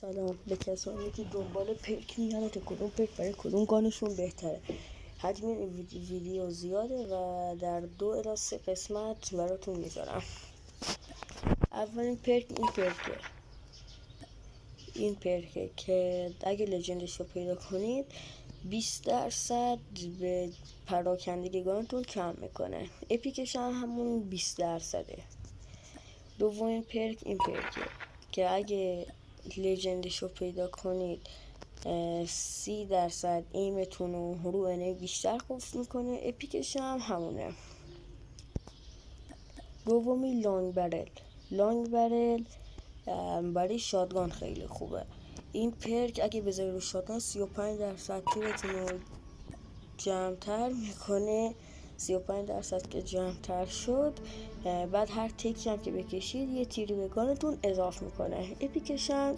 سلام به کسانی که دنبال پرک میگن که کدوم پرک برای کدوم گانشون بهتره. حجم این ویدیو زیاده و در 2 الی 3 قسمت براتون میذارم. اولین پرک این پرکه که اگه لجندش رو پیدا کنید 20% به پراکندگی گانتون کم میکنه. اپیکش هم همون 20%. دومین پرک این پرکه که اگه لجندش رو پیدا کنید 30% ایمتون رو انرژی بیشتر قفل میکنه. اپیکش هم همونه. دومی لانگ برل برای شاتگان خیلی خوبه. این پرک اگه بذاری رو شاتگان 35% تیرتون رو جمع‌تر میکنه. 35% که جمع‌تر شد بعد هر تکی هم که بکشید یه تیری به گانتون اضافه میکنه. اپیکش هم